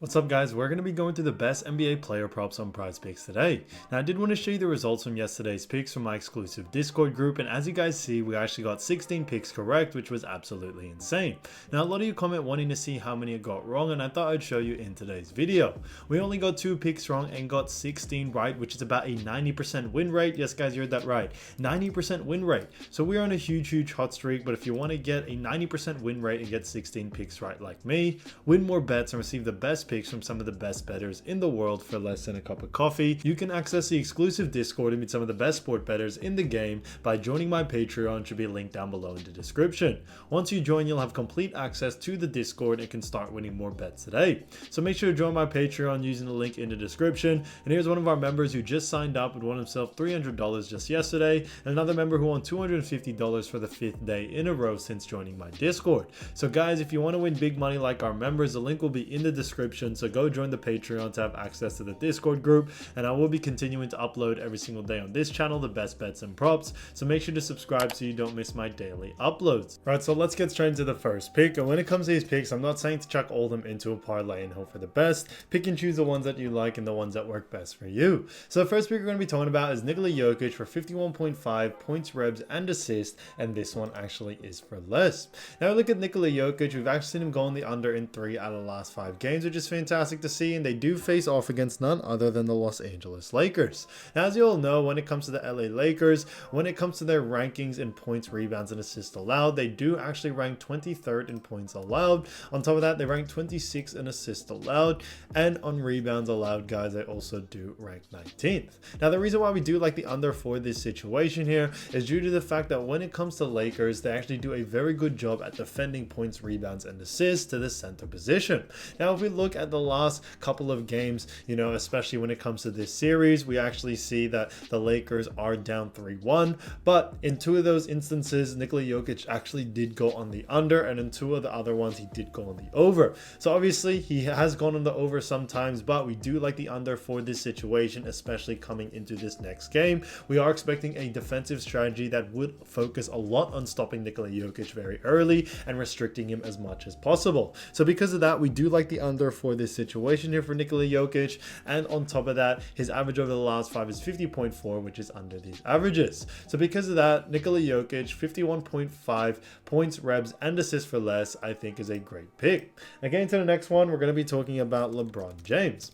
What's up guys, we're going to be going through the best NBA player props on PrizePicks today. Now I did want to show you the results from yesterday's picks from my exclusive Discord group, and as you guys see we actually got 16 picks correct, which was absolutely insane. Now a lot of you comment wanting to see how many I got wrong, and I thought I'd show you in today's video. We only got 2 picks wrong and got 16 right, which is about a 90% win rate. Yes guys, you heard that right, 90% win rate. So we're on a huge hot streak, but if you want to get a 90% win rate and get 16 picks right like me, win more bets and receive the best picks from some of the best bettors in the world for less than a cup of coffee, you can access the exclusive Discord and meet some of the best sport bettors in the game by joining my Patreon, should be linked down below in the description. Once you join, you'll have complete access to the Discord and can start winning more bets today. So make sure to join my Patreon using the link in the description. And here's one of our members who just signed up and won himself $300 just yesterday, and another member who won $250 for the 5th day in a row since joining my Discord. So guys, if you want to win big money like our members, the link will be in the description, so go join the Patreon to have access to the Discord group, and I will be continuing to upload every single day on this channel the best bets and props, so make sure to subscribe so you don't miss my daily uploads. Alright, so let's get straight into the first pick. And when it comes to these picks, I'm not saying to chuck all of them into a parlay and hope for the best. Pick and choose the ones that you like and the ones that work best for you. So the first pick we're going to be talking about is Nikola Jokic for 51.5 points, revs, and assists, and this one actually is for less. Now look at Nikola Jokic, we've actually seen him go on the under in 3 out of the last 5 games, which is fantastic to see, and they do face off against none other than the Los Angeles Lakers. Now, as you all know, when it comes to the LA Lakers, when it comes to their rankings in points, rebounds, and assists allowed, they do actually rank 23rd in points allowed. On top of that, they rank 26th in assists allowed, and on rebounds allowed, guys, they also do rank 19th. Now, the reason why we do like the under for this situation here is due to the fact that when it comes to Lakers, they actually do a very good job at defending points, rebounds, and assists to the center position. Now, if we look at the last couple of games, especially when it comes to this series, we actually see that the Lakers are down 3-1, but in 2 of those instances, Nikola Jokic actually did go on the under, and in 2 of the other ones, he did go on the over. So obviously, he has gone on the over sometimes, but we do like the under for this situation, especially coming into this next game. We are expecting a defensive strategy that would focus a lot on stopping Nikola Jokic very early and restricting him as much as possible. So because of that, we do like the under for this situation here for Nikola Jokic, and on top of that, his average over the last 5 is 50.4, which is under these averages. So because of that, Nikola Jokic, 51.5 points, revs, and assists for less, I think is a great pick. Now getting to the next one, we're going to be talking about LeBron James.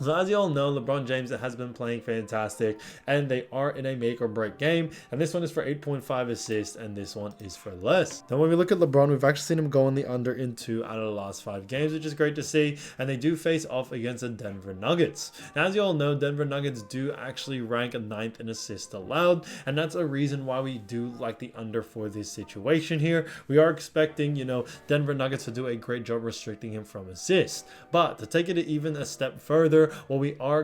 So as you all know, LeBron James has been playing fantastic, and they are in a make or break game, and this one is for 8.5 assists, and this one is for less. Now when we look at LeBron, we've actually seen him go on the under in 2 out of the last 5 games, which is great to see, and they do face off against the Denver Nuggets. Now as you all know, Denver Nuggets do actually rank 9th in assists allowed, and that's a reason why we do like the under for this situation here. We are expecting, Denver Nuggets to do a great job restricting him from assists, but to take it even a step further, what we are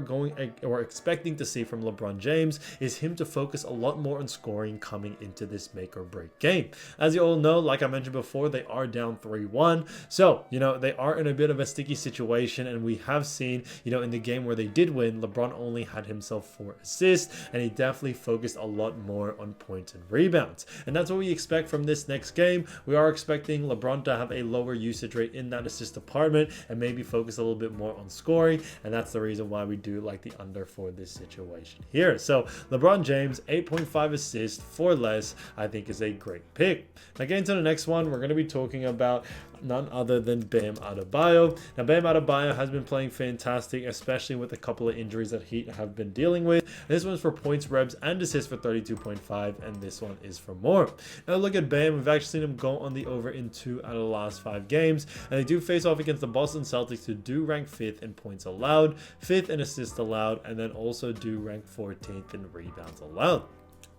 expecting to see from LeBron James is him to focus a lot more on scoring coming into this make or break game. As you all know, like I mentioned before, they are down 3-1. So, they are in a bit of a sticky situation, and we have seen, in the game where they did win, LeBron only had himself 4 assists, and he definitely focused a lot more on points and rebounds. And that's what we expect from this next game. We are expecting LeBron to have a lower usage rate in that assist department and maybe focus a little bit more on scoring, and that's the reason why we do like the under for this situation here. So LeBron James, 8.5 assists for less, I think is a great pick. Now getting to the next one, we're going to be talking about none other than Bam Adebayo. Now Bam Adebayo has been playing fantastic, especially with a couple of injuries that he have been dealing with. This one's for points, revs, and assists for 32.5, and this one is for more. Now look at Bam, we've actually seen him go on the over in 2 out of the last 5 games, and they do face off against the Boston Celtics, who do rank 5th in points allowed, 5th in assists allowed, and then also do rank 14th in rebounds allowed.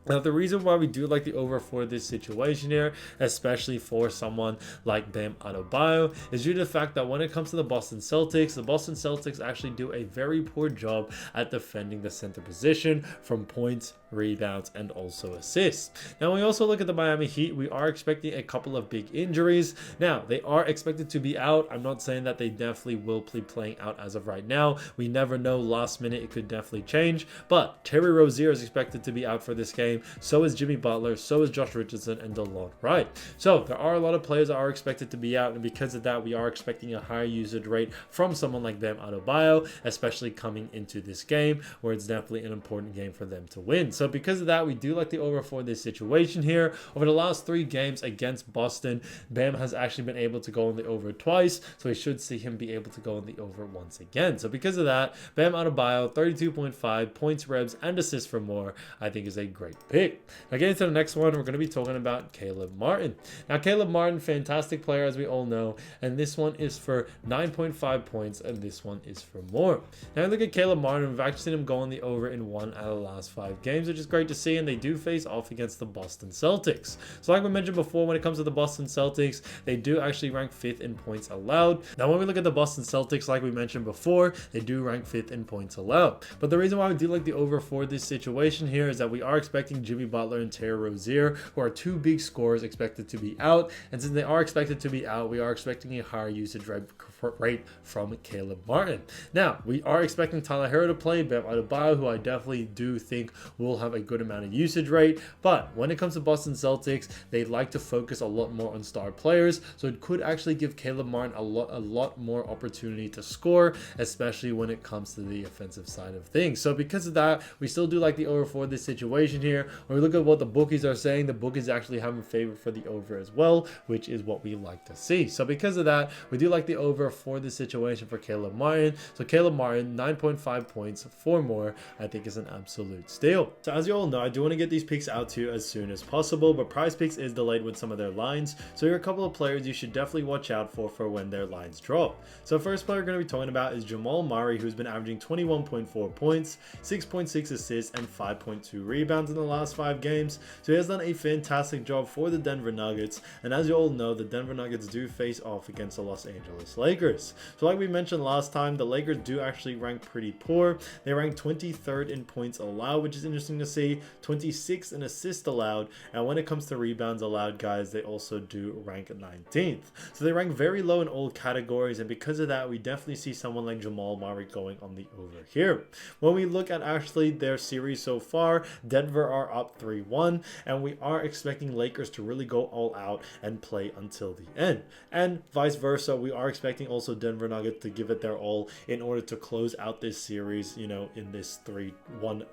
Now, the reason why we do like the over for this situation here, especially for someone like Bam Adebayo, is due to the fact that when it comes to the Boston Celtics actually do a very poor job at defending the center position from points, rebounds, and also assists. Now, when we also look at the Miami Heat, we are expecting a couple of big injuries. Now, they are expected to be out. I'm not saying that they definitely will be playing out as of right now. We never know. Last minute, it could definitely change. But Terry Rozier is expected to be out for this game. So is Jimmy Butler. So is Josh Richardson and DeLon Wright. So there are a lot of players that are expected to be out. And because of that, we are expecting a higher usage rate from someone like Bam Adebayo, especially coming into this game where it's definitely an important game for them to win. So because of that, we do like the over for this situation here. Over the last 3 games against Boston, Bam has actually been able to go on the over twice. So we should see him be able to go on the over once again. So because of that, Bam Adebayo, 32.5 points, revs, and assists for more, I think is a great pick. Now getting to the next one, we're going to be talking about Caleb Martin. Now Caleb Martin, fantastic player as we all know, and this one is for 9.5 points and this one is for more. Now look at Caleb Martin, we've actually seen him go on the over in 1 out of the last 5 games, which is great to see, and they do face off against the Boston Celtics. So like we mentioned before, when it comes to the Boston Celtics, they do actually rank 5th in points allowed. Now when we look at the Boston Celtics, like we mentioned before, they do rank 5th in points allowed. But the reason why we do like the over for this situation here is that we are expecting Jimmy Butler and Terry Rozier, who are 2 big scorers, expected to be out. And since they are expected to be out, we are expecting a higher usage rate from Caleb Martin. Now, we are expecting Tyler Herro to play, Bam Adebayo, who I definitely do think will have a good amount of usage rate. But when it comes to Boston Celtics, they like to focus a lot more on star players. So it could actually give Caleb Martin a lot more opportunity to score, especially when it comes to the offensive side of things. So because of that, we still do like the over for this situation here. When we look at what the bookies are saying, the bookies actually have a favor for the over as well, which is what we like to see. So because of that, we do like the over for this situation for Caleb Martin. So Caleb Martin, 9.5 points for more, I think is an absolute steal. So as you all know, I do want to get these picks out to you as soon as possible, but PrizePicks is delayed with some of their lines. So here are a couple of players you should definitely watch out for when their lines drop. So first player we're going to be talking about is Jamal Murray, who's been averaging 21.4 points, 6.6 assists, and 5.2 rebounds in the last 5 games. So he has done a fantastic job for the Denver Nuggets. And as you all know, the Denver Nuggets do face off against the Los Angeles Lakers. So like we mentioned last time, the Lakers do actually rank pretty poor. They rank 23rd in points allowed, which is interesting to see, 26th in assists allowed, and when it comes to rebounds allowed, guys, they also do rank 19th. So they rank very low in all categories, and because of that, we definitely see someone like Jamal Murray going on the over here. When we look at actually their series so far, Denver are up 3-1, and we are expecting Lakers to really go all out and play until the end. And vice versa, we are expecting also Denver Nuggets to give it their all in order to close out this series, you know, in this 3-1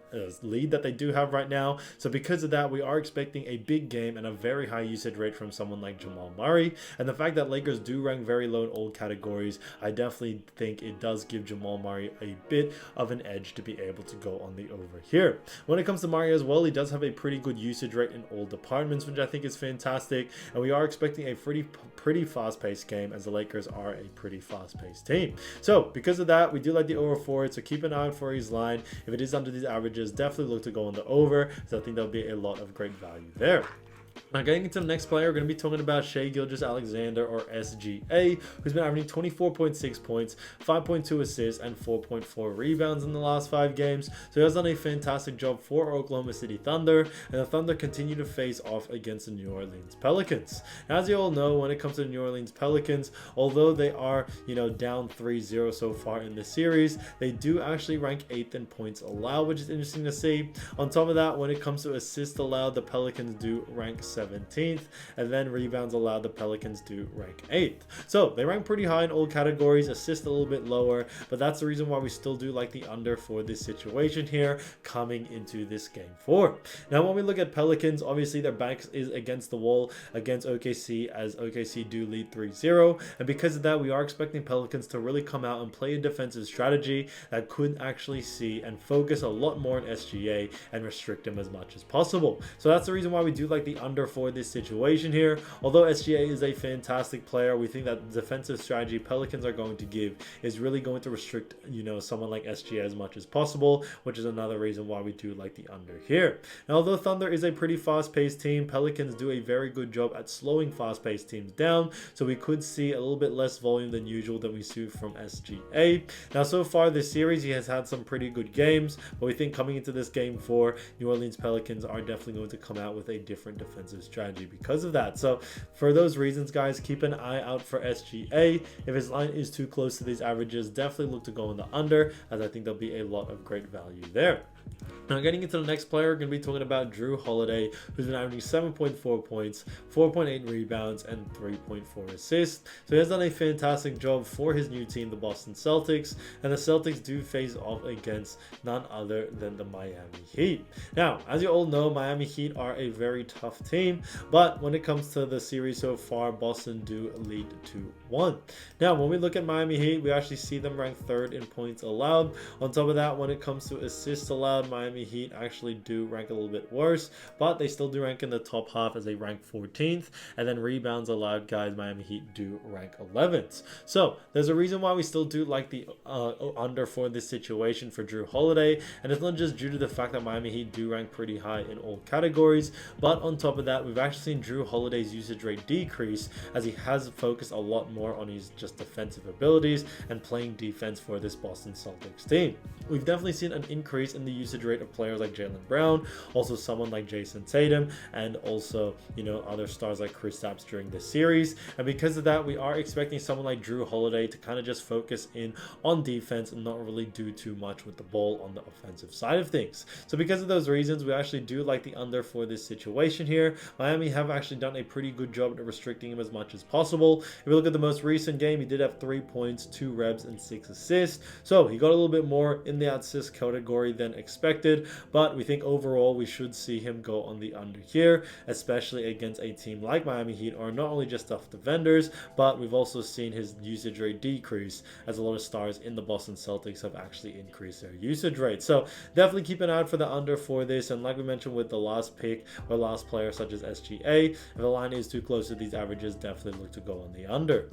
lead that they do have right now. So because of that, we are expecting a big game and a very high usage rate from someone like Jamal Murray. And the fact that Lakers do rank very low in all categories, I definitely think it does give Jamal Murray a bit of an edge to be able to go on the over here. When it comes to Murray as well, he does have a pretty good usage rate in all departments, which I think is fantastic. And we are expecting a pretty fast-paced game, as the Lakers are a pretty fast-paced team. So because of that, we do like the over for it. So keep an eye out for his line. If it is under these averages, definitely look to go on the over. So I think there'll be a lot of great value there. Now getting into the next player, we're going to be talking about Shai Gilgeous-Alexander, or SGA, who's been averaging 24.6 points, 5.2 assists, and 4.4 rebounds in the last 5 games. So he has done a fantastic job for Oklahoma City Thunder, and the Thunder continue to face off against the New Orleans Pelicans. Now, as you all know, when it comes to the New Orleans Pelicans, although they are, you know, down 3-0 so far in the series, they do actually rank 8th in points allowed, which is interesting to see. On top of that, when it comes to assists allowed, the Pelicans do rank 17th, and then rebounds allowed, the Pelicans do rank 8th. So they rank pretty high in all categories, assist a little bit lower, but that's the reason why we still do like the under for this situation here coming into this game 4. Now when we look at Pelicans, obviously their back is against the wall against OKC, as OKC do lead 3-0, and because of that, we are expecting Pelicans to really come out and play a defensive strategy that could actually see and focus a lot more on SGA and restrict him as much as possible. So that's the reason why we do like the under under for this situation here. Although SGA is a fantastic player, we think that the defensive strategy Pelicans are going to give is really going to restrict, someone like SGA as much as possible, which is another reason why we do like the under here. Now, although Thunder is a pretty fast-paced team, Pelicans do a very good job at slowing fast-paced teams down, so we could see a little bit less volume than usual than we see from SGA. Now, so far this series, he has had some pretty good games, but we think coming into this game 4, New Orleans Pelicans are definitely going to come out with a different defensive strategy because of that. So for those reasons, guys, keep an eye out for SGA. If his line is too close to these averages, definitely look to go on the under, as I think there'll be a lot of great value there. Now, getting into the next player, we're going to be talking about Jrue Holiday, who's been averaging 7.4 points, 4.8 rebounds, and 3.4 assists. So he has done a fantastic job for his new team, the Boston Celtics, and the Celtics do face off against none other than the Miami Heat. Now, as you all know, Miami Heat are a very tough team, but when it comes to the series so far, Boston do lead 2-1. Now, when we look at Miami Heat, we actually see them ranked 3rd in points allowed. On top of that, when it comes to assists allowed, Miami Heat actually do rank a little bit worse, but they still do rank in the top half as they rank 14th. And then rebounds allowed, guys, Miami Heat do rank 11th. So there's a reason why we still do like the under for this situation for Jrue Holiday, and it's not just due to the fact that Miami Heat do rank pretty high in all categories, but on top of that, we've actually seen Jrue Holiday's usage rate decrease as he has focused a lot more on his just defensive abilities and playing defense for this Boston Celtics team. We've definitely seen an increase in the usage rate of players like Jaylen Brown, also someone like Jason Tatum, and also, other stars like Kristaps during this series. And because of that, we are expecting someone like Jrue Holiday to kind of just focus in on defense and not really do too much with the ball on the offensive side of things. So because of those reasons, we actually do like the under for this situation here. Miami have actually done a pretty good job at restricting him as much as possible. If we look at the most recent game, he did have 3 points, 2 rebs, and 6 assists. So he got a little bit more in the assist category than expected, but we think overall we should see him go on the under here, especially against a team like Miami Heat, or not only just tough defenders, but we've also seen his usage rate decrease as a lot of stars in the Boston Celtics have actually increased their usage rate. So definitely keep an eye out for the under for this, and like we mentioned with the last pick or last player such as SGA, if the line is too close to these averages, definitely look to go on the under.